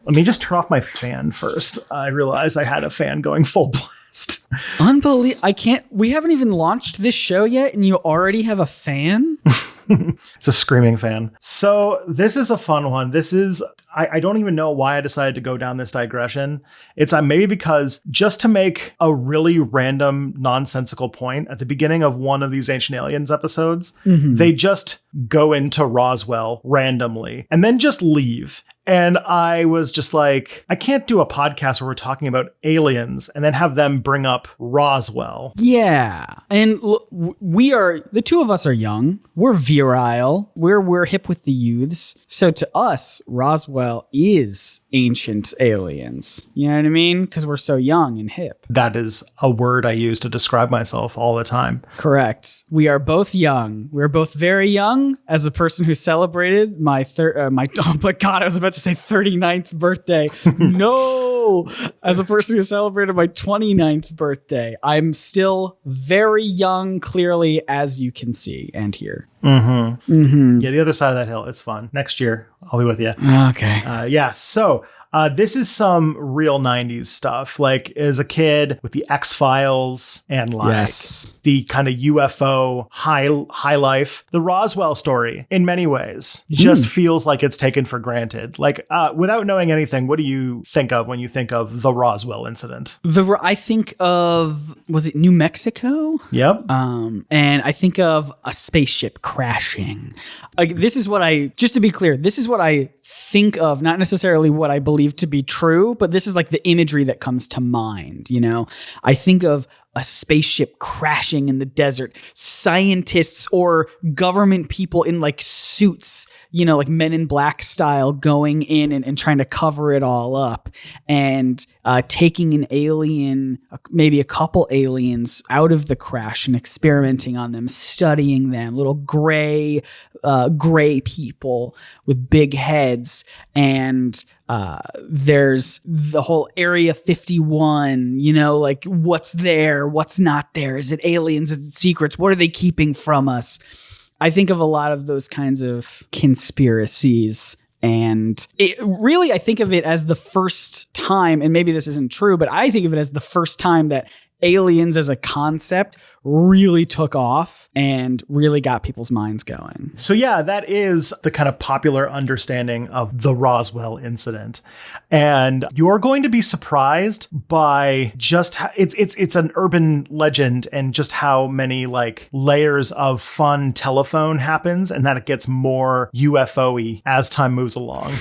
Let me just turn off my fan first. I realized I had a fan going full blast. Unbelievable. We haven't even launched this show yet and you already have a fan? It's a screaming fan. So this is a fun one. I don't even know why I decided to go down this digression. It's maybe because just to make a really random, nonsensical point at the beginning of one of these Ancient Aliens episodes, they just go into Roswell randomly and then just leave. And I was just like, I can't do a podcast where we're talking about aliens and then have them bring up Roswell. Yeah. And the two of us are young. We're virile. We're hip with the youths. So to us, Roswell is ancient aliens. You know what I mean? Because we're so young and hip. That is a word I use to describe myself all the time. Correct. We are both young. We're both very young. As a person who celebrated my oh my God, I was about to say 39th birthday. No. As a person who celebrated my 29th birthday, I'm still very young, clearly, as you can see and hear. Yeah, the other side of that hill. It's fun. Next year, I'll be with you. Okay. Yeah. So this is some real 90s stuff. Like as a kid with the X-Files and like the kind of UFO high life, the Roswell story in many ways just feels like it's taken for granted. Like without knowing anything, what do you think of when you think of the Roswell incident? I think of, was it New Mexico? Yep. And I think of a spaceship crashing. Like just to be clear, this is what I think of, not necessarily what I believe to be true, but this is like the imagery that comes to mind. You know, I think of a spaceship crashing in the desert, scientists or government people in like suits, you know, like Men in Black style, going in and trying to cover it all up and taking an alien, maybe a couple aliens out of the crash and experimenting on them, studying them, little gray people with big heads. And there's the whole Area 51, you know, like what's there, what's not there. Is it aliens? Is it secrets? What are they keeping from us? I think of a lot of those kinds of conspiracies. And I think of it as the first time, and maybe this isn't true, but I think of it as the first time that aliens as a concept really took off and really got people's minds going. So yeah, that is the kind of popular understanding of the Roswell incident. And you're going to be surprised by just how it's an urban legend and just how many like layers of fun telephone happens and that it gets more UFO-y as time moves along.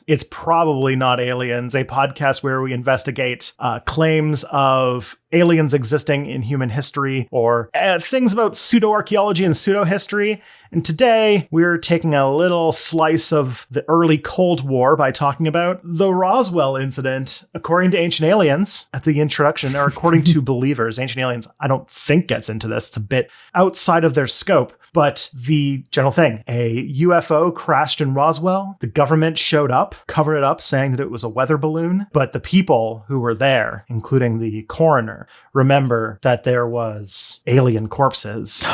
It's probably not aliens, a podcast where we investigate claims of aliens existing in human history or things about pseudo-archaeology and pseudo-history. And today we're taking a little slice of the early Cold War by talking about the Roswell incident, according to Ancient Aliens at the introduction, or according to believers. Ancient Aliens, I don't think gets into this. It's a bit outside of their scope. But the general thing, a UFO crashed in Roswell. The government showed up, covered it up, saying that it was a weather balloon. But the people who were there, including the coroner, remember that there was alien corpses.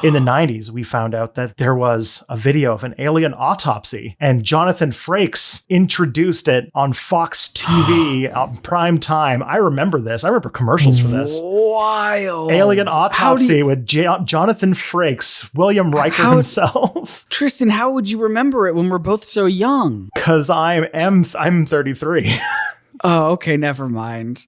In the 90s, we found out that there was a video of an alien autopsy, and Jonathan Frakes introduced it on Fox TV on prime time. I remember this. I remember commercials for this. Wild. Alien autopsy with Jonathan Frakes, William Riker himself. Tristan, how would you remember it when we're both so young? Because I'm 33. Oh, okay. Never mind.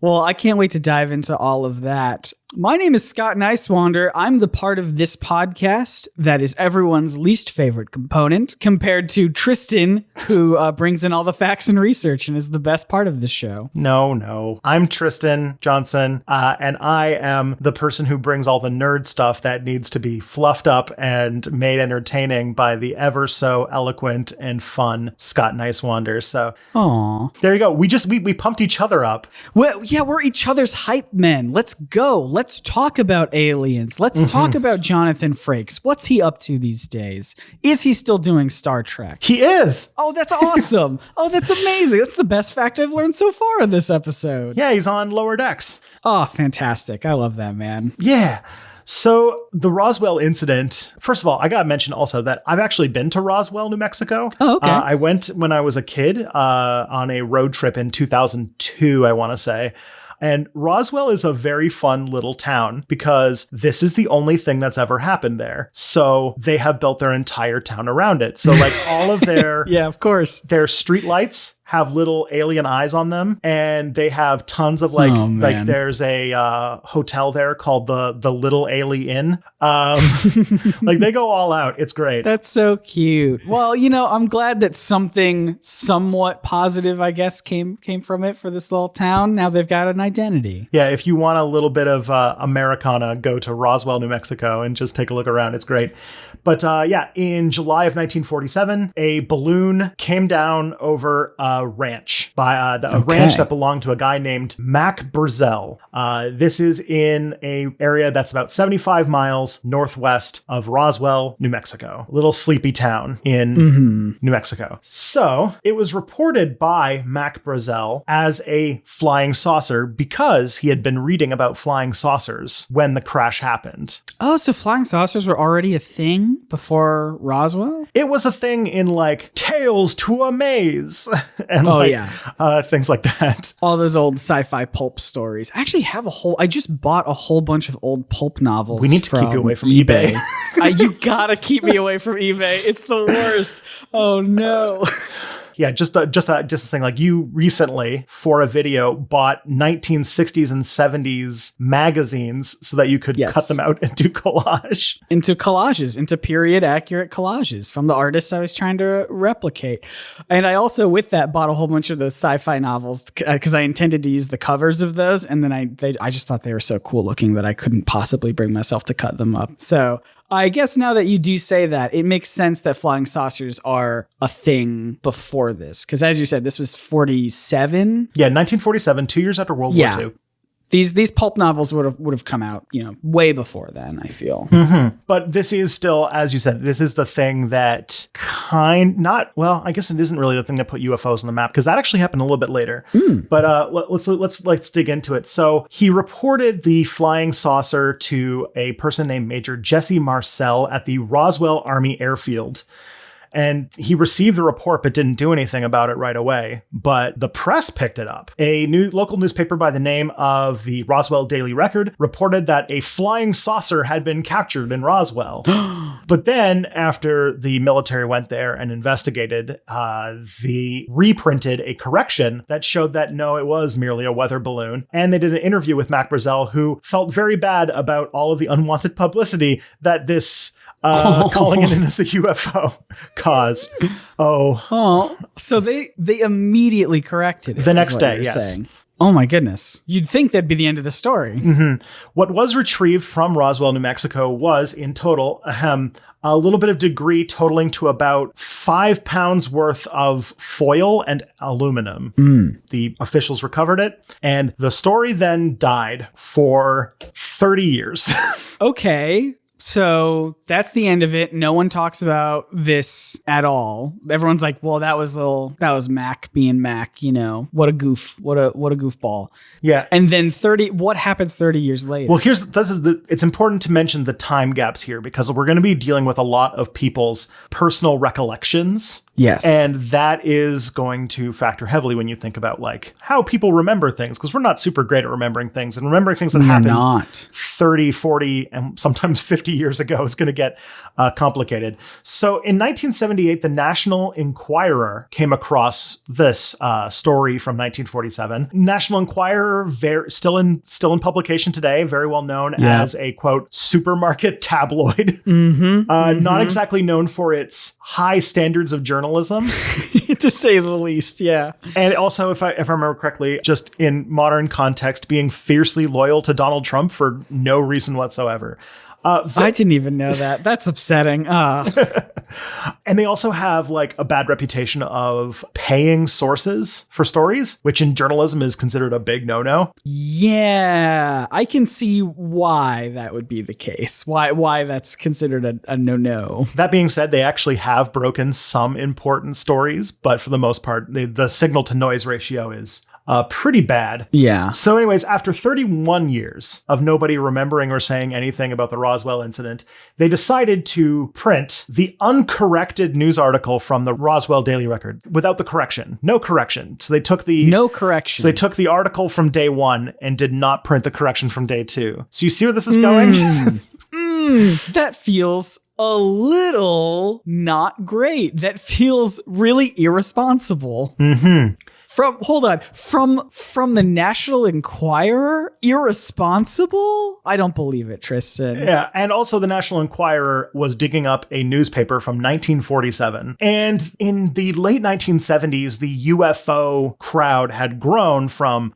Well, I can't wait to dive into all of that. My name is Scott Nicewander. I'm the part of this podcast that is everyone's least favorite component, compared to Tristan, who brings in all the facts and research and is the best part of this show. No. I'm Tristan Johnson, and I am the person who brings all the nerd stuff that needs to be fluffed up and made entertaining by the ever so eloquent and fun Scott Nicewander. So, there you go. We pumped each other up. Well, yeah, we're each other's hype men. Let's go. Let's talk about aliens. Let's talk about Jonathan Frakes. What's he up to these days? Is he still doing Star Trek? He is. Oh, that's awesome. Oh, that's amazing. That's the best fact I've learned so far in this episode. Yeah, he's on Lower Decks. Oh, fantastic. I love that, man. Yeah. So the Roswell incident, first of all, I got to mention also that I've actually been to Roswell, New Mexico. Oh, okay. I went when I was a kid on a road trip in 2002, I want to say. And Roswell is a very fun little town because this is the only thing that's ever happened there. So they have built their entire town around it. So like all of their yeah, of course, their street lights have little alien eyes on them, and they have tons of like there's a hotel there called the Little Alien. Like they go all out. It's great. That's so cute. Well, I'm glad that something somewhat positive, I guess, came from it for this little town. Now they've got an identity. Yeah, if you want a little bit of Americana, go to Roswell, New Mexico, and just take a look around. It's great. But in July of 1947, a balloon came down over a ranch by a ranch that belonged to a guy named Mac Brazel. This is in a area that's about 75 miles northwest of Roswell, New Mexico, a little sleepy town in New Mexico. So it was reported by Mac Brazel as a flying saucer because he had been reading about flying saucers when the crash happened. Oh, so flying saucers were already a thing before Roswell? It was a thing in like Tales to Amaze and things like that. All those old sci-fi pulp stories. I actually I just bought a whole bunch of old pulp novels. We need to keep you away from eBay. You gotta keep me away from eBay. It's the worst. Oh no. Yeah, just a thing. Like you recently, for a video, bought 1960s and 70s magazines so that you could cut them out and do collage. Into period accurate collages from the artists I was trying to replicate. And I also, with that, bought a whole bunch of those sci-fi novels because I intended to use the covers of those. And then I just thought they were so cool looking that I couldn't possibly bring myself to cut them up. So I guess now that you do say that, it makes sense that flying saucers are a thing before this. Because as you said, this was 47. Yeah, 1947, 2 years after World War II. These pulp novels would have come out, way before then, I feel. Mm-hmm. But this is still, as you said, this is the thing that I guess it isn't really the thing that put UFOs on the map because that actually happened a little bit later. But let's dig into it. So he reported the flying saucer to a person named Major Jesse Marcel at the Roswell Army Airfield. And he received the report but didn't do anything about it right away. But the press picked it up. A local newspaper by the name of the Roswell Daily Record reported that a flying saucer had been captured in Roswell. But then, after the military went there and investigated, they reprinted a correction that showed that no, it was merely a weather balloon. And they did an interview with Mac Brazel, who felt very bad about all of the unwanted publicity that this calling it in as a UFO caused. So they immediately corrected it the next day. Yes. Saying. Oh my goodness. You'd think that'd be the end of the story. Mm-hmm. What was retrieved from Roswell, New Mexico was in total a little bit of debris totaling to about 5 pounds worth of foil and aluminum. The officials recovered it, and the story then died for 30 years. Okay. So that's the end of it. No one talks about this at all. Everyone's like, well, that was Mac being Mac, what a goof, what a goofball. Yeah. And then what happens 30 years later? Well, it's important to mention the time gaps here because we're going to be dealing with a lot of people's personal recollections. Yes. And that is going to factor heavily when you think about like how people remember things, because we're not super great at remembering things, and remembering things that happened 30, 40, and sometimes 50 years ago is going to get complicated. So in 1978, the National Enquirer came across this story from 1947. National Enquirer, still in publication today, very well known as a, quote, supermarket tabloid. Not exactly known for its high standards of journalism. To say the least, yeah. And also, if I remember correctly, just in modern context, being fiercely loyal to Donald Trump for no reason whatsoever. I didn't even know that. That's upsetting. And they also have like a bad reputation of paying sources for stories, which in journalism is considered a big no-no. Yeah, I can see why that would be the case. Why that's considered a no-no. That being said, they actually have broken some important stories, but for the most part, the signal to noise ratio is pretty bad. Yeah. So anyways, after 31 years of nobody remembering or saying anything about the Roswell incident, they decided to print the uncorrected news article from the Roswell Daily Record without the correction. No correction. So they took the article from day 1 and did not print the correction from day 2. So you see where this is going? That feels a little not great. That feels really irresponsible. Mm-hmm. From the National Enquirer? Irresponsible? I don't believe it, Tristan. Yeah, and also the National Enquirer was digging up a newspaper from 1947. And in the late 1970s, the UFO crowd had grown from,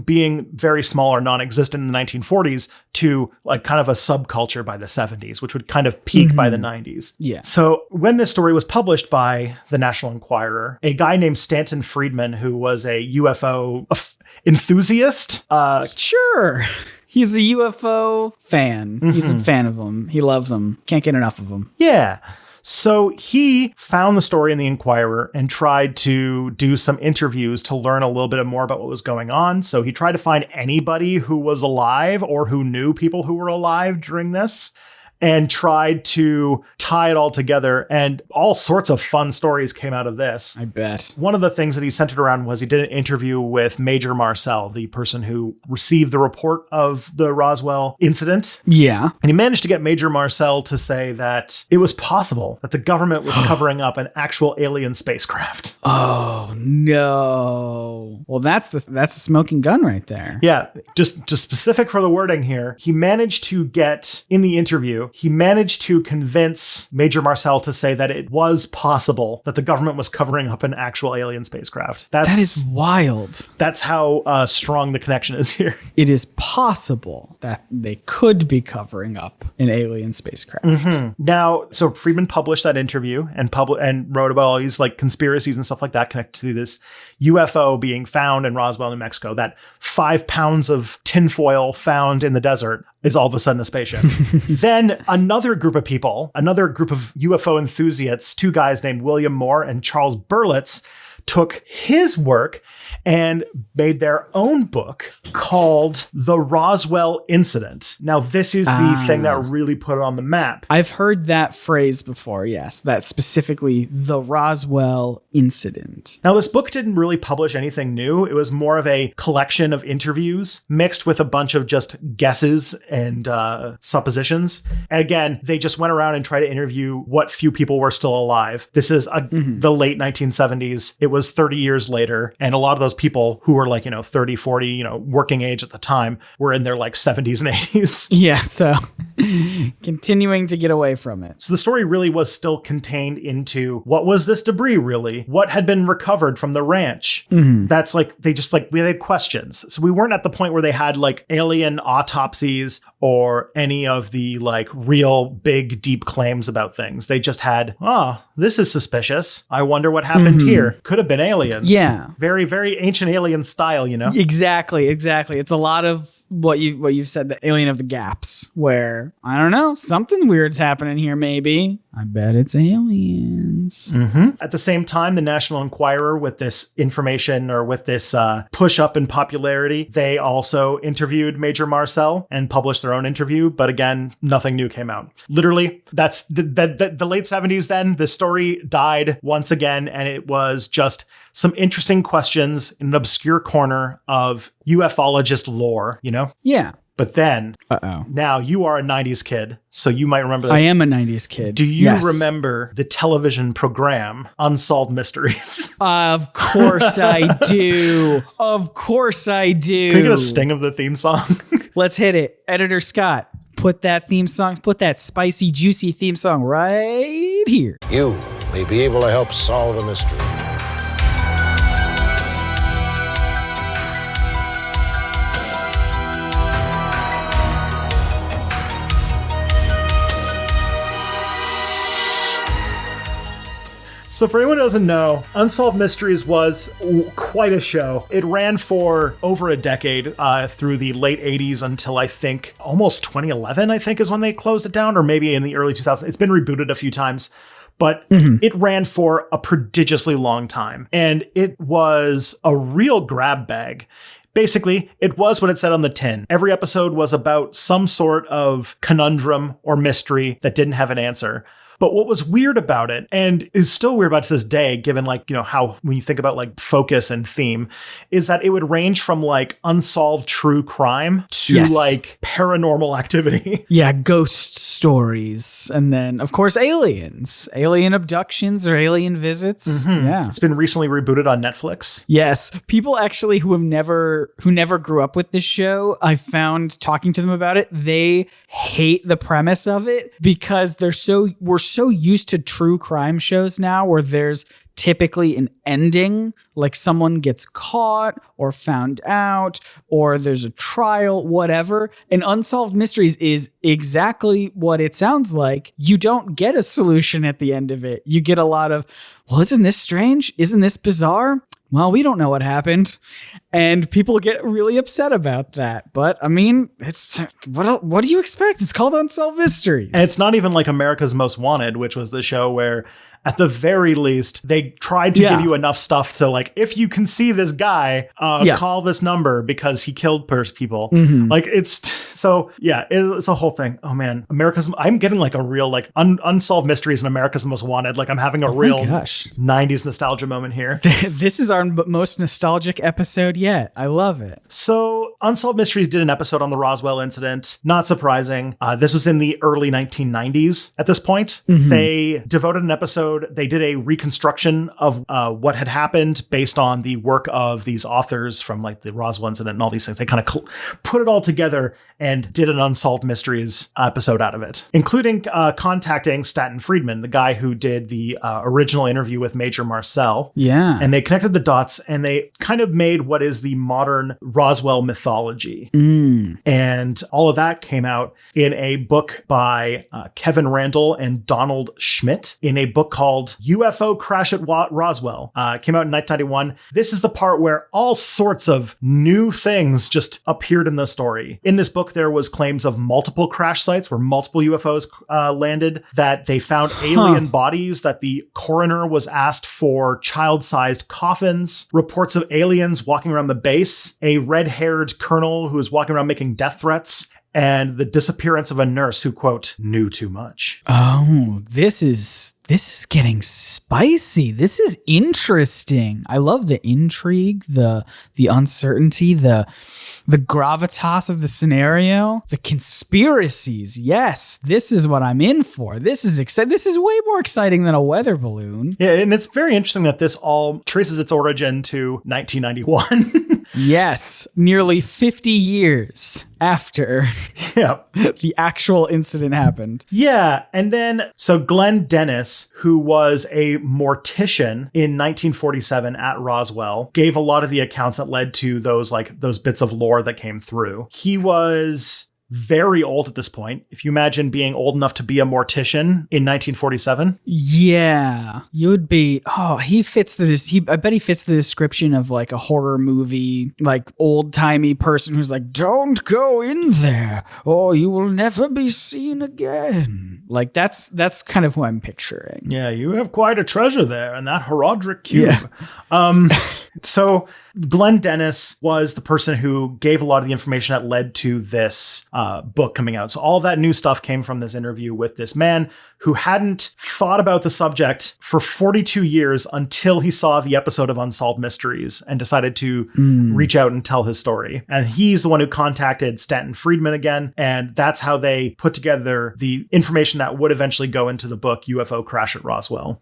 being very small or non-existent in the 1940s to like kind of a subculture by the 70s, which would kind of peak by the 90s. Yeah. So when this story was published by the National Enquirer, a guy named Stanton Friedman, who was a UFO enthusiast. Sure. He's a UFO fan. He's a fan of them. He loves them. Can't get enough of them. Yeah. So he found the story in the Enquirer and tried to do some interviews to learn a little bit more about what was going on. So he tried to find anybody who was alive or who knew people who were alive during this, and tried to tie it all together, and all sorts of fun stories came out of this. I bet. One of the things that he centered around was he did an interview with Major Marcel, the person who received the report of the Roswell incident. Yeah. And he managed to get Major Marcel to say that it was possible that the government was covering up an actual alien spacecraft. Oh, no. Well, that's the smoking gun right there. Yeah, just specific for the wording here. He managed to get, in the interview, he managed to convince Major Marcel to say that it was possible that the government was covering up an actual alien spacecraft. That is wild. That's how strong the connection is here. It is possible that they could be covering up an alien spacecraft. Mm-hmm. Now, so Friedman published that interview and wrote about all these like conspiracies and stuff like that connected to this UFO being found in Roswell, New Mexico. That 5 pounds of tinfoil found in the desert is all of a sudden a spaceship. Then another group of UFO enthusiasts, 2 guys named William Moore and Charles Berlitz, took his work and made their own book called The Roswell Incident. Now, this is the thing that really put it on the map. I've heard that phrase before, yes. That specifically, The Roswell Incident. Now, this book didn't really publish anything new. It was more of a collection of interviews mixed with a bunch of just guesses and suppositions. And again, they just went around and tried to interview what few people were still alive. This is the late 1970s. It was 30 years later. And a lot of those people who were like, 30, 40, working age at the time were in their like 70s and 80s. Yeah. So continuing to get away from it. So the story really was still contained into what was this debris really? What had been recovered from the ranch? That's like, we had questions. So we weren't at the point where they had like alien autopsies or any of the like real big, deep claims about things. They just had, this is suspicious. I wonder what happened here. Could have been aliens. Yeah. Very, very ancient alien style, Exactly. It's a lot of what you've said, the alien of the gaps, where, I don't know, something weird's happening here maybe. I bet it's aliens. At the same time, the National Enquirer, with this information or with this push up in popularity, they also interviewed Major Marcel and published their own interview. But again, nothing new came out. Literally, that's the late 70s then. The story died once again, and it was just some interesting questions in an obscure corner of ufologist lore, Yeah. But then, now you are a 90s kid, so you might remember this. I am a 90s kid. Do you remember the television program Unsolved Mysteries? Of course I do. Of course I do. Can we get a sting of the theme song? Let's hit it. Editor Scott, put that spicy, juicy theme song right here. You may be able to help solve a mystery. So for anyone who doesn't know, Unsolved Mysteries was quite a show. It ran for over a decade through the late 80s until I think almost 2011, I think is when they closed it down, or maybe in the early 2000s. It's been rebooted a few times. but it ran for a prodigiously long time. And it was a real grab bag. Basically, it was what it said on the tin. Every episode was about some sort of conundrum or mystery that didn't have an answer. But what was weird about it, and is still weird about to this day, given like, you know, how when you think about like focus and theme, is that it would range from like unsolved true crime to like paranormal activity. Yeah, ghost stories. And then, of course, aliens, alien abductions or alien visits. Yeah. It's been recently rebooted on Netflix. Yes. People actually who never grew up with this show, I found talking to them about it, they hate the premise of it because we're so used to true crime shows now where there's typically an ending, like someone gets caught or found out, or there's a trial, whatever. And Unsolved Mysteries is exactly what it sounds like. You don't get a solution at the end of it. You get a lot of, well, isn't this strange? Isn't this bizarre? Well, we don't know what happened. And people get really upset about that. But I mean, it's what do you expect? It's called Unsolved Mysteries. And it's not even like America's Most Wanted, which was the show where at the very least, they tried to give you enough stuff to like, if you can see this guy, call this number because he killed people. Like it's a whole thing. Oh man, I'm getting like a real like Unsolved Mysteries and America's Most Wanted. Like I'm having a real 90s nostalgia moment here. This is our most nostalgic episode yet. I love it. So Unsolved Mysteries did an episode on the Roswell incident. Not surprising. This was in the early 1990s at this point. They devoted an episode. They did a reconstruction of what had happened based on the work of these authors from like the Roswell incident and all these things. They kind of put it all together and did an Unsolved Mysteries episode out of it, including contacting Stanton Friedman, the guy who did the original interview with Major Marcel. Yeah. And they connected the dots and they kind of made what is the modern Roswell mythology. And all of that came out in a book by Kevin Randall and Donald Schmidt in a book called UFO Crash at Roswell. Came out in 1991. This is the part where all sorts of new things just appeared in the story. In this book, there was claims of multiple crash sites where multiple UFOs landed, that they found alien bodies, that the coroner was asked for child-sized coffins, reports of aliens walking around the base, a red-haired colonel who was walking around making death threats, and the disappearance of a nurse who, quote, knew too much. Oh, this is getting spicy. This is interesting. I love the intrigue, the uncertainty, the gravitas of the scenario, the conspiracies. Yes, this is what I'm in for. This is exciting. This is way more exciting than a weather balloon. Yeah, and it's very interesting that this all traces its origin to 1991. Yes, nearly 50 years after the actual incident happened. Yeah, and then, so Glenn Dennis, who was a mortician in 1947 at Roswell, gave a lot of the accounts that led to those bits of lore that came through. He was very old at this point. If you imagine being old enough to be a mortician in 1947. Yeah, you would be. Oh, I bet he fits the description of like a horror movie, like old timey person who's like, don't go in there or you will never be seen again. Like that's kind of who I'm picturing. Yeah, you have quite a treasure there in that Herodric cube. Yeah. So Glenn Dennis was the person who gave a lot of the information that led to this book coming out. So all of that new stuff came from this interview with this man who hadn't thought about the subject for 42 years until he saw the episode of Unsolved Mysteries and decided to reach out and tell his story. And he's the one who contacted Stanton Friedman again. And that's how they put together the information that would eventually go into the book UFO Crash at Roswell.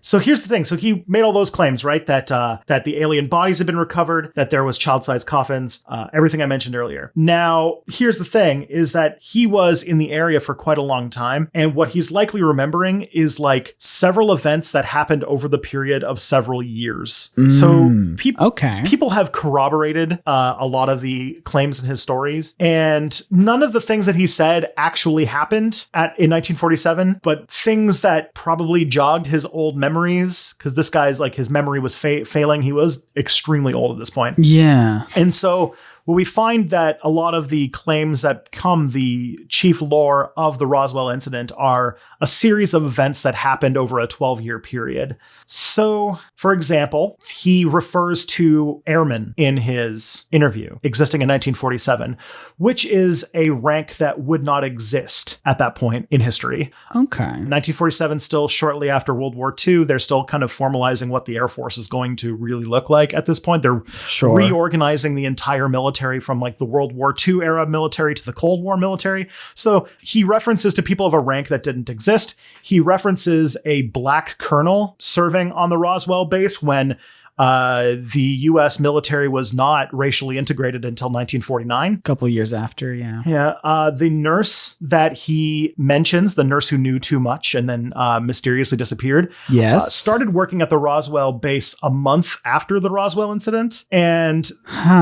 So here's the thing. So he made all those claims, right? That the alien bodies had been recovered, that there was child-sized coffins, everything I mentioned earlier. Now, here's the thing, is that he was in the area for quite a long time. And what he's likely remembering is like several events that happened over the period of several years. So people have corroborated a lot of the claims in his stories. And none of the things that he said actually happened in 1947, but things that probably jogged his old memories, because this guy's like his memory was failing. He was extremely old at this point. Yeah. And so Well, we find that a lot of the claims that become the chief lore of the Roswell incident are a series of events that happened over a 12-year period. So, for example, he refers to airmen in his interview existing in 1947, which is a rank that would not exist at that point in history. Okay. 1947, still shortly after World War II, they're still kind of formalizing what the Air Force is going to really look like at this point. They're reorganizing the entire military from like the World War II era military to the Cold War military. So he references to people of a rank that didn't exist. He references a black colonel serving on the Roswell base when the U.S. military was not racially integrated until 1949. A couple years after, yeah. Yeah. The nurse that he mentions, the nurse who knew too much and then mysteriously disappeared, started working at the Roswell base a month after the Roswell incident. And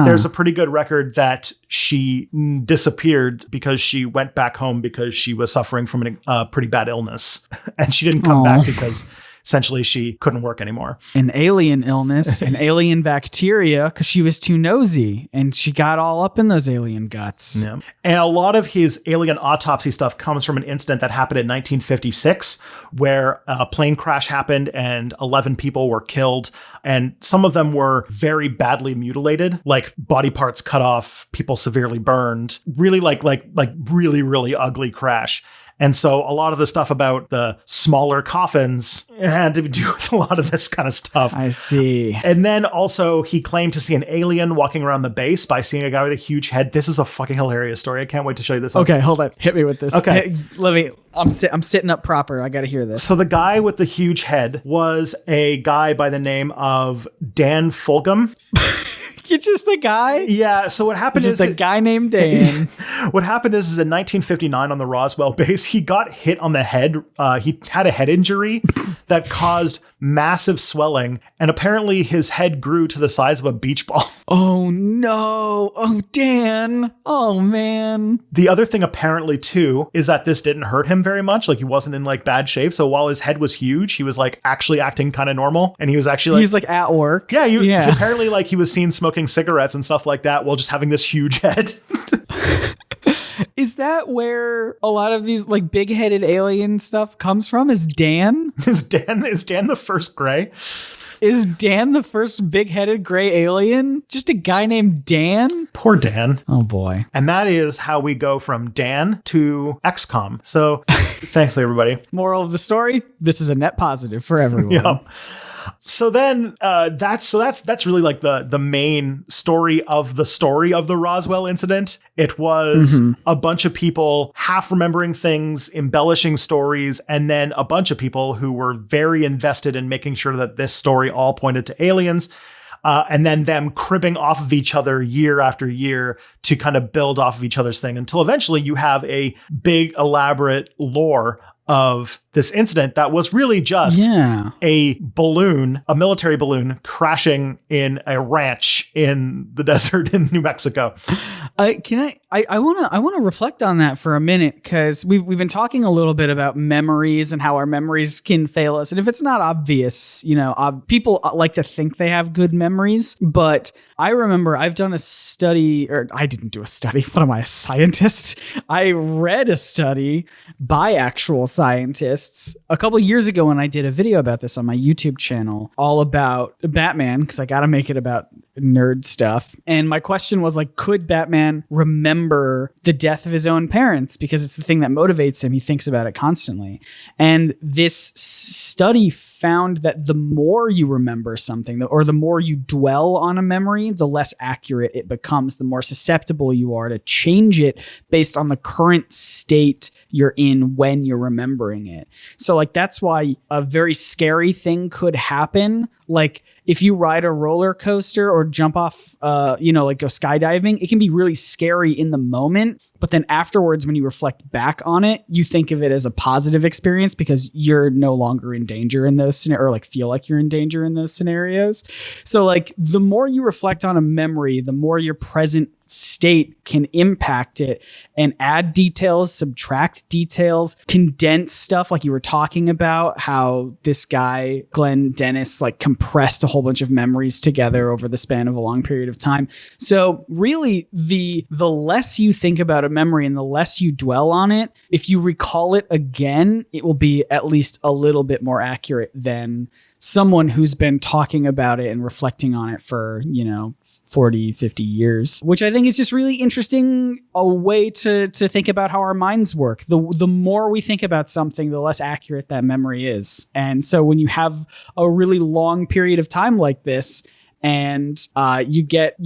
there's a pretty good record that she disappeared because she went back home because she was suffering from a pretty bad illness. And she didn't come back because essentially she couldn't work anymore. An alien illness, an alien bacteria, because she was too nosy and she got all up in those alien guts. Yeah. And a lot of his alien autopsy stuff comes from an incident that happened in 1956 where a plane crash happened and 11 people were killed. And some of them were very badly mutilated, like body parts cut off, people severely burned, really like really, really ugly crash. And so a lot of the stuff about the smaller coffins had to do with a lot of this kind of stuff. I see. And then also he claimed to see an alien walking around the base by seeing a guy with a huge head. This is a fucking hilarious story. I can't wait to show you this one. Okay, hold on. Hit me with this. Okay. Hey, I'm sitting up proper. I got to hear this. So the guy with the huge head was a guy by the name of Dan Fulgham. It's just the guy? Yeah, so what happened is a guy named Dan. What happened is in 1959 on the Roswell base, he got hit on the head. He had a head injury that caused massive swelling, and apparently his head grew to the size of a beach ball. Oh no. Oh, Dan. Oh man. The other thing apparently too is that this didn't hurt him very much. Like he wasn't in like bad shape. So while his head was huge, he was like actually acting kind of normal. And he was actually like, he's like at work. Yeah. Apparently like he was seen smoking cigarettes and stuff like that while just having this huge head. Is that where a lot of these like big-headed alien stuff comes from? Is Dan? Is Dan the first gray? Is Dan the first big-headed gray alien? Just a guy named Dan? Poor Dan. Oh boy. And that is how we go from Dan to XCOM. So thankfully, everybody. Moral of the story, this is a net positive for everyone. Yep. So then that's really like the main story of the Roswell incident. It was a bunch of people half remembering things, embellishing stories, and then a bunch of people who were very invested in making sure that this story all pointed to aliens. And then them cribbing off of each other year after year to kind of build off of each other's thing until eventually you have a big elaborate lore of this incident that was really just a military balloon crashing in a ranch in the desert in New Mexico. I want to reflect on that for a minute because we've been talking a little bit about memories and how our memories can fail us. And if it's not obvious, people like to think they have good memories, but I remember I've done a study, or I didn't do a study. What am I, a scientist? I read a study by actual scientists a couple of years ago when I did a video about this on my YouTube channel, all about Batman, because I got to make it about nerd stuff. And my question was like, could Batman remember the death of his own parents? Because it's the thing that motivates him. He thinks about it constantly. And this study found that the more you remember something, or the more you dwell on a memory, the less accurate it becomes, the more susceptible you are to change it based on the current state you're in when you're remembering it. So like, that's why a very scary thing could happen. Like if you ride a roller coaster or jump off, like go skydiving, it can be really scary in the moment. But then afterwards, when you reflect back on it, you think of it as a positive experience because you're no longer in danger in those scenarios, or like feel like you're in danger in those scenarios. So like the more you reflect on a memory, the more you're present state can impact it and add details, subtract details, condense stuff like you were talking about, how this guy, Glenn Dennis, like compressed a whole bunch of memories together over the span of a long period of time. So really, the less you think about a memory and the less you dwell on it, if you recall it again, it will be at least a little bit more accurate than someone who's been talking about it and reflecting on it for, 40, 50 years, which I think is just really interesting, a way to think about how our minds work. The more we think about something, the less accurate that memory is. And so when you have a really long period of time like this, and you get,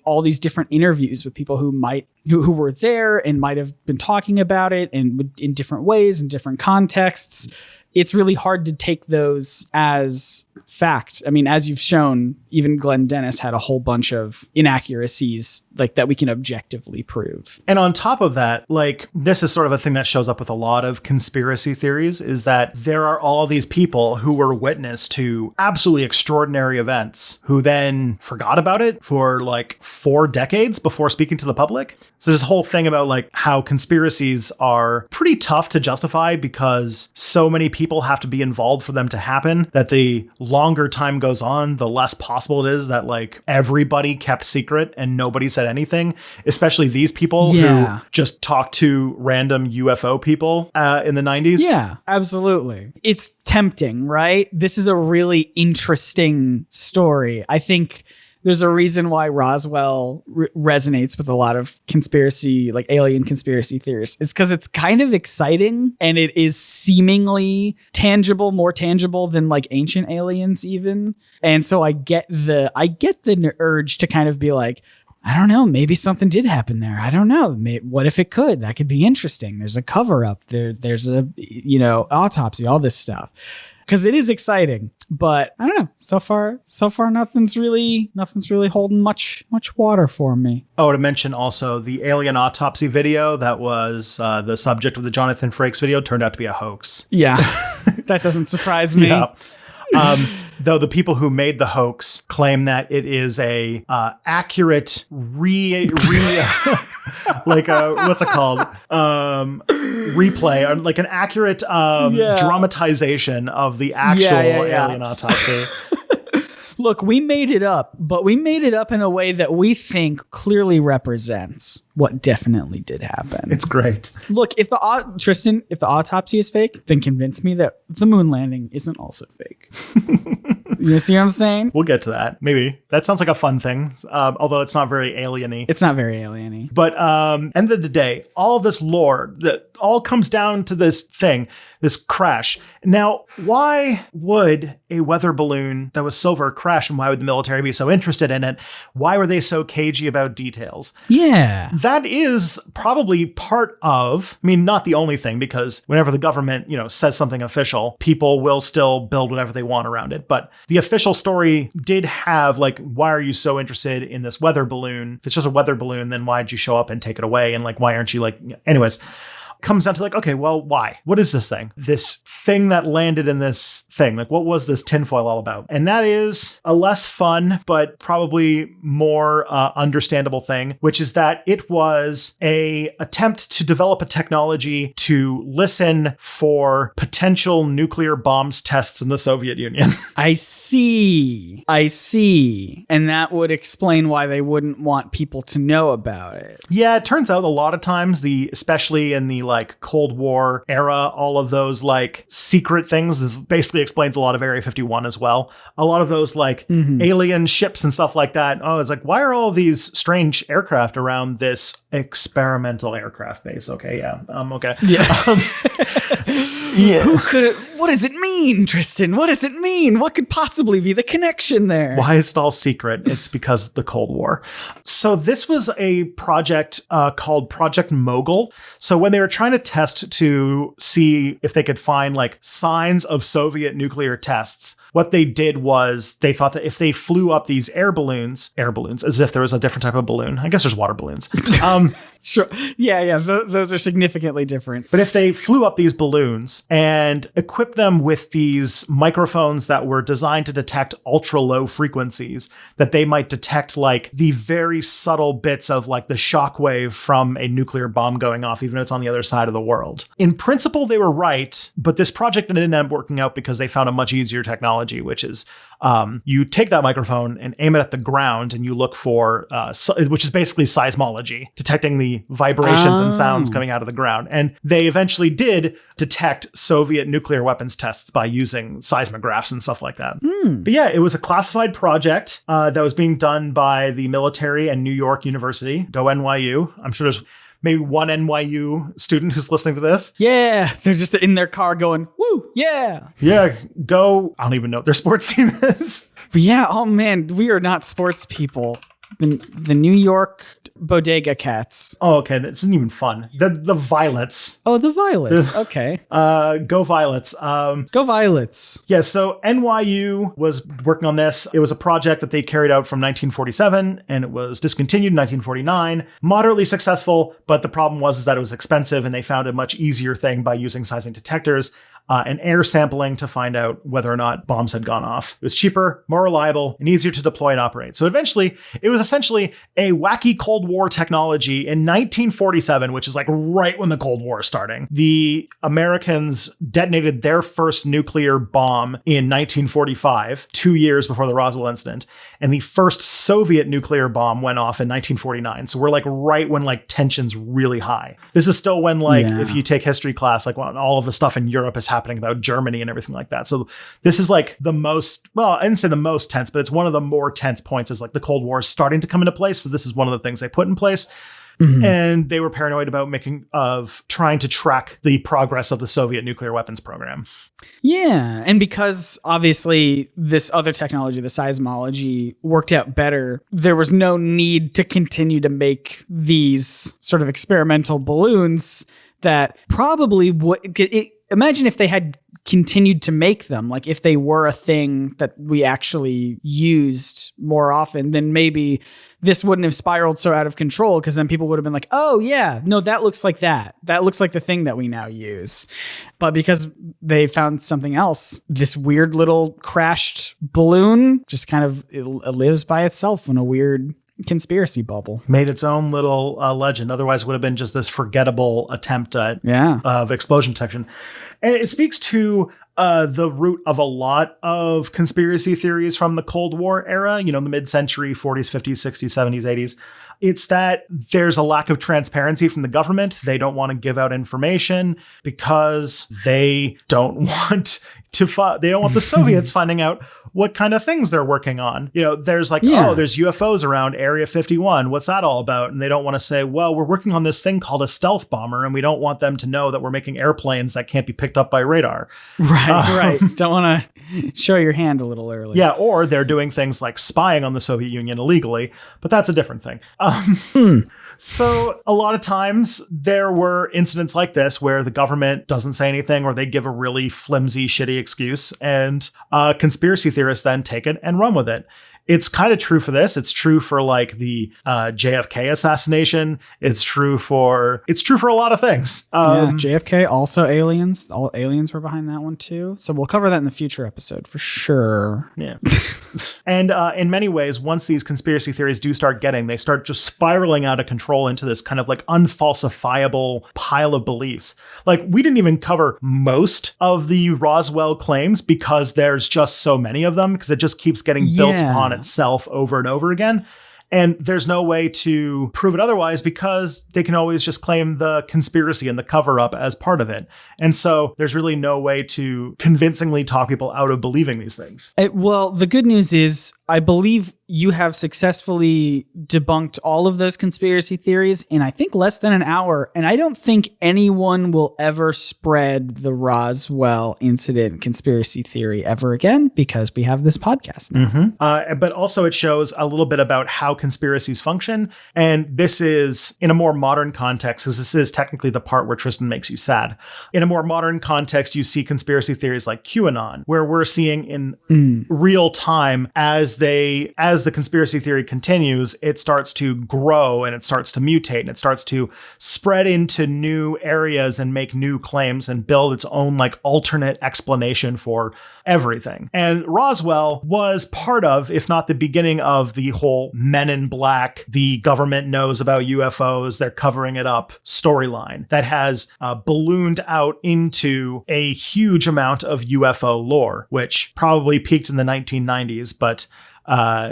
all these different interviews with people who were there and might have been talking about it and in different ways, in different contexts, it's really hard to take those as fact. I mean, as you've shown, even Glenn Dennis had a whole bunch of inaccuracies like that we can objectively prove. And on top of that, like, this is sort of a thing that shows up with a lot of conspiracy theories, is that there are all these people who were witness to absolutely extraordinary events who then forgot about it for like 4 decades before speaking to the public. So this whole thing about like how conspiracies are pretty tough to justify because so many people have to be involved for them to happen, that the longer time goes on, the less possible it is that like everybody kept secret and nobody said anything, especially these people who just talked to random UFO people in the 90s. Yeah, absolutely. It's tempting, right? This is a really interesting story. I think there's a reason why Roswell resonates with a lot of conspiracy, like alien conspiracy theorists. It's because it's kind of exciting and it is seemingly tangible, more tangible than like ancient aliens even. And so I get the urge to kind of be like, I don't know, maybe something did happen there. I don't know. What if it could? That could be interesting. There's a cover up there. There's a, autopsy, all this stuff. Because it is exciting, but I don't know. So far, nothing's really holding much water for me. Oh, to mention also the alien autopsy video that was the subject of the Jonathan Frakes video turned out to be a hoax. Yeah, that doesn't surprise me. Yeah. Though the people who made the hoax claim that it is a accurate like what's it called? Replay, or like an accurate dramatization of the actual alien autopsy. Look, we made it up, but we made it up in a way that we think clearly represents what definitely did happen. It's great. Look, if the autopsy is fake, then convince me that the moon landing isn't also fake. You see what I'm saying? We'll get to that. Maybe. That sounds like a fun thing, although it's not very alien-y. It's not very alien-y. But end of the day, all this lore, that all comes down to this thing, this crash. Now, why would a weather balloon that was silver crash, and why would the military be so interested in it? Why were they so cagey about details? Yeah. That is probably part of, I mean, not the only thing, because whenever the government, says something official, people will still build whatever they want around it. But the official story did have, like, why are you so interested in this weather balloon? If it's just a weather balloon, then why'd you show up and take it away? And like, why aren't you like, anyways. Comes down to like, okay, well, why? What is this thing? This thing that landed in this thing? Like, what was this tinfoil all about? And that is a less fun, but probably more understandable thing, which is that it was a attempt to develop a technology to listen for potential nuclear bombs tests in the Soviet Union. I see. And that would explain why they wouldn't want people to know about it. Yeah, it turns out a lot of times, especially in the like Cold War era, all of those like secret things, this basically explains a lot of Area 51 as well. A lot of those like alien ships and stuff like that. Oh, it's like, why are all of these strange aircraft around this experimental aircraft base? Okay, yeah. Okay. Yeah. Yeah. What does it mean, Tristan? What does it mean? What could possibly be the connection there? Why is it all secret? It's because of the Cold War. So this was a project called Project Mogul. So when they were trying to test to see if they could find like signs of Soviet nuclear tests, what they did was they thought that if they flew up these air balloons, as if there was a different type of balloon, I guess there's water balloons. Sure. Yeah. Those are significantly different. But if they flew up these balloons and equipped them with these microphones that were designed to detect ultra low frequencies, that they might detect like the very subtle bits of like the shockwave from a nuclear bomb going off, even if it's on the other side of the world. In principle, they were right, but this project didn't end up working out because they found a much easier technology, which is you take that microphone and aim it at the ground and you look for, which is basically seismology, detecting the vibrations and sounds coming out of the ground. And they eventually did detect Soviet nuclear weapons tests by using seismographs and stuff like that. But yeah, it was a classified project that was being done by the military and New York University, go NYU. I'm sure there's maybe one NYU student who's listening to this. Yeah, they're just in their car going, woo, yeah. Yeah, go. I don't even know what their sports team is. But yeah, oh man, we are not sports people. The New York Bodega Cats. Oh, okay. This isn't even fun. The Violets. Oh, the Violets. Okay. Go Violets. Go Violets. Yeah, so NYU was working on this. It was a project that they carried out from 1947, and it was discontinued in 1949. Moderately successful, but the problem was that it was expensive, and they found a much easier thing by using seismic detectors and air sampling to find out whether or not bombs had gone off. It was cheaper, more reliable, and easier to deploy and operate. So eventually, it was essentially a wacky Cold War technology in 1947, which is like right when the Cold War is starting. The Americans detonated their first nuclear bomb in 1945, 2 years before the Roswell incident, and the first Soviet nuclear bomb went off in 1949. So we're like right when like tension's really high. This is still when like if you take history class, like when all of the stuff in Europe is happening about Germany and everything like that. So this is like the most, well, I didn't say the most tense, but it's one of the more tense points is like the Cold War is starting to come into place. So this is one of the things they put in place. And they were paranoid about trying to track the progress of the Soviet nuclear weapons program. Yeah. And because obviously this other technology, the seismology, worked out better, there was no need to continue to make these sort of experimental balloons that probably would... Imagine if they had continued to make them, like if they were a thing that we actually used more often, then maybe this wouldn't have spiraled so out of control, because then people would have been like, oh yeah, no, that looks like that. That looks like the thing that we now use. But because they found something else, this weird little crashed balloon just kind of it lives by itself in a weird conspiracy bubble. Made its own little legend. Otherwise, it would have been just this forgettable attempt at of explosion detection. And it speaks to the root of a lot of conspiracy theories from the Cold War era, you know, the mid-century, 40s, 50s, 60s, 70s, 80s. It's that there's a lack of transparency from the government. They don't want to give out information because they don't want they don't want the Soviets finding out what kind of things they're working on. You know, there's like, oh, there's UFOs around Area 51. What's that all about? And they don't want to say, well, we're working on this thing called a stealth bomber, and we don't want them to know that we're making airplanes that can't be picked up by radar. Right. Don't want to show your hand a little early. Yeah, or they're doing things like spying on the Soviet Union illegally, but that's a different thing. So a lot of times there were incidents like this where the government doesn't say anything, or they give a really flimsy, shitty excuse, and conspiracy theorists then take it and run with it. It's kind of true for this. It's true for like the JFK assassination. It's true for a lot of things. JFK, also aliens. All aliens were behind that one too. So we'll cover that in the future episode for sure. Yeah. And in many ways, once these conspiracy theories do they start just spiraling out of control into this kind of like unfalsifiable pile of beliefs. Like, we didn't even cover most of the Roswell claims because there's just so many of them, because it just keeps getting built upon itself over and over again. And there's no way to prove it otherwise, because they can always just claim the conspiracy and the cover up as part of it. And so there's really no way to convincingly talk people out of believing these things. Well, the good news is I believe you have successfully debunked all of those conspiracy theories in, I think, less than an hour. And I don't think anyone will ever spread the Roswell incident conspiracy theory ever again, because we have this podcast now. But also it shows a little bit about how conspiracies function. And this is in a more modern context, because this is technically the part where Tristan makes you sad. In a more modern context, you see conspiracy theories like QAnon, where we're seeing in real time as as the conspiracy theory continues, it starts to grow and it starts to mutate and it starts to spread into new areas and make new claims and build its own like alternate explanation for everything. And Roswell was part of, if not the beginning of, the whole Men in Black, the government knows about UFOs, they're covering it up storyline that has ballooned out into a huge amount of UFO lore, which probably peaked in the 1990s, but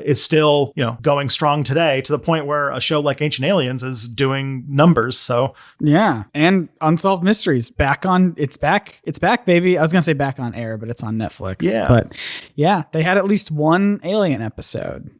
is still, going strong today to the point where a show like Ancient Aliens is doing numbers. So yeah. And Unsolved Mysteries it's back, baby. I was going to say back on air, but it's on Netflix. Yeah. But yeah, they had at least one alien episode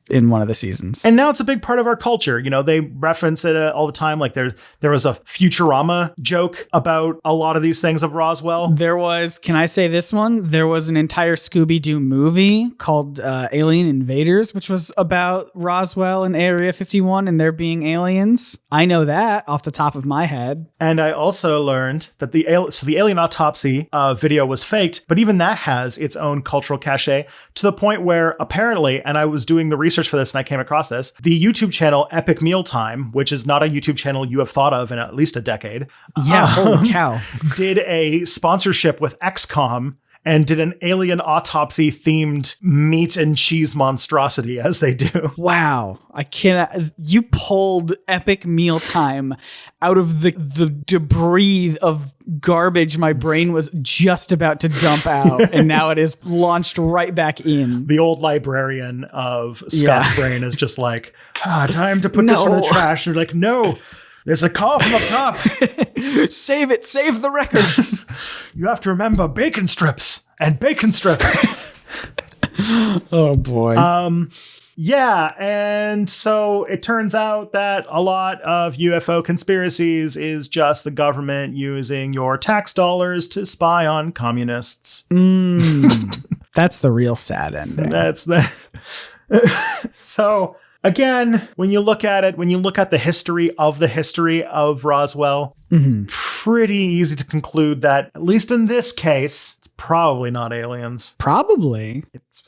in one of the seasons. And now it's a big part of our culture. They reference it all the time. Like there was a Futurama joke about a lot of these things of Roswell. There was, can I say this one? There was an entire Scooby-Doo movie called Alien Invaders, which was about Roswell and Area 51 and there being aliens. I know that off the top of my head. And I also learned that the alien autopsy video was faked, but even that has its own cultural cachet to the point where apparently, and I was doing the research for this and I came across this, the YouTube channel Epic Mealtime, which is not a YouTube channel you have thought of in at least a decade. Yeah, holy cow. Did a sponsorship with XCOM and did an alien autopsy themed meat and cheese monstrosity as they do. Wow. I cannot. You pulled Epic Mealtime out of the debris of garbage my brain was just about to dump out. And now it is launched right back in. The old librarian of Scott's brain is just like, time to put this in the trash. And you're like, no. There's a call from up top. Save it. Save the records. You have to remember bacon strips and bacon strips. Oh, boy. Yeah. And so it turns out that a lot of UFO conspiracies is just the government using your tax dollars to spy on communists. That's the real sad ending. So... Again, when you look at the history of Roswell, it's pretty easy to conclude that, at least in this case, it's probably not aliens. Probably.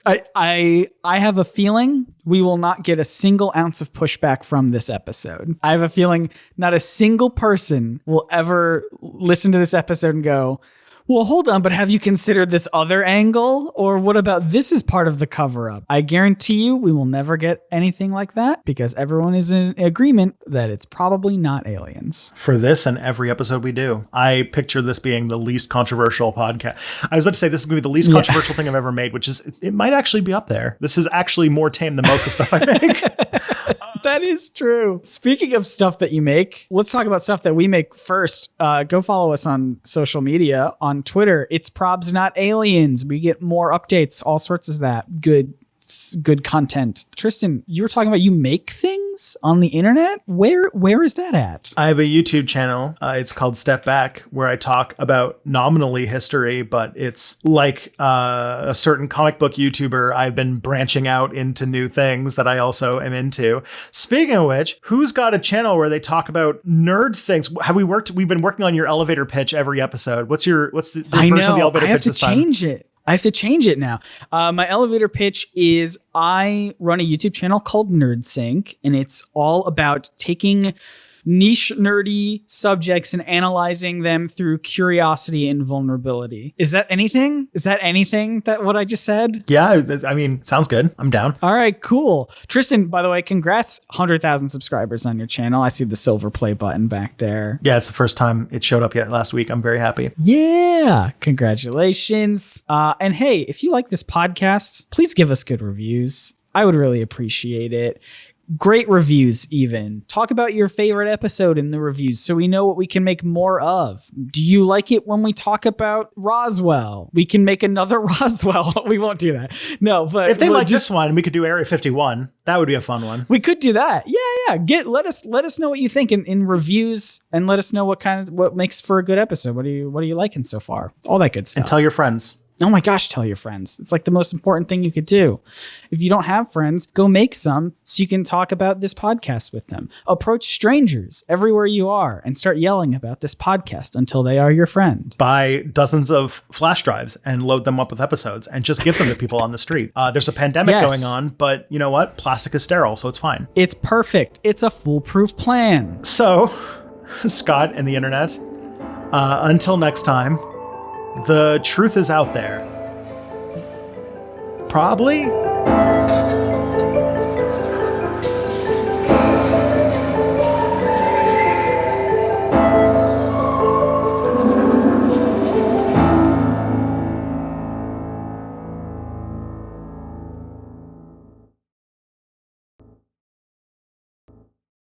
I have a feeling we will not get a single ounce of pushback from this episode. I have a feeling not a single person will ever listen to this episode and go, well, hold on, but have you considered this other angle? Or what about this is part of the cover-up? I guarantee you we will never get anything like that because everyone is in agreement that it's probably not aliens. For this and every episode we do, I picture this being the least controversial podcast. I was about to say this is going to be the least controversial thing I've ever made, which is, it might actually be up there. This is actually more tame than most of the stuff I make. That is true. Speaking of stuff that you make, let's talk about stuff that we make first. Go follow us on social media. On Twitter, it's Probs Not Aliens. We get more updates, all sorts of that. Good content. Tristan, you were talking about you make things on the internet. Where is that at? I have a YouTube channel. It's called Step Back, where I talk about nominally history, but it's like a certain comic book YouTuber. I've been branching out into new things that I also am into. Speaking of which, who's got a channel where they talk about nerd things? We've been working on your elevator pitch every episode. What's the version of the elevator pitch this time? I have to change it. I have to change it now. My elevator pitch is I run a YouTube channel called Nerdsync, and it's all about taking niche nerdy subjects and analyzing them through curiosity and vulnerability. Is that anything? That what I just said? Yeah, I mean, sounds good. I'm down. All right, cool. Tristan, by the way, congrats. 100,000 subscribers on your channel. I see the silver play button back there. Yeah, it's the first time it showed up yet last week. I'm very happy. Yeah, congratulations. And hey, if you like this podcast, please give us good reviews. I would really appreciate it. Great reviews even. Talk about your favorite episode in the reviews so we know what we can make more of. Do you like it when we talk about Roswell? We can make another Roswell. We won't do that. No, but if they like this one, we could do Area 51. That would be a fun one. We could do that. Yeah. Let us know what you think in reviews and let us know what makes for a good episode. What are you liking so far? All that good stuff. And tell your friends. Oh my gosh, tell your friends. It's like the most important thing you could do. If you don't have friends, go make some so you can talk about this podcast with them. Approach strangers everywhere you are and start yelling about this podcast until they are your friend. Buy dozens of flash drives and load them up with episodes and just give them to people on the street. There's a pandemic going on, but you know what? Plastic is sterile, so it's fine. It's perfect. It's a foolproof plan. So, Scott and the internet, until next time, the truth is out there. Probably.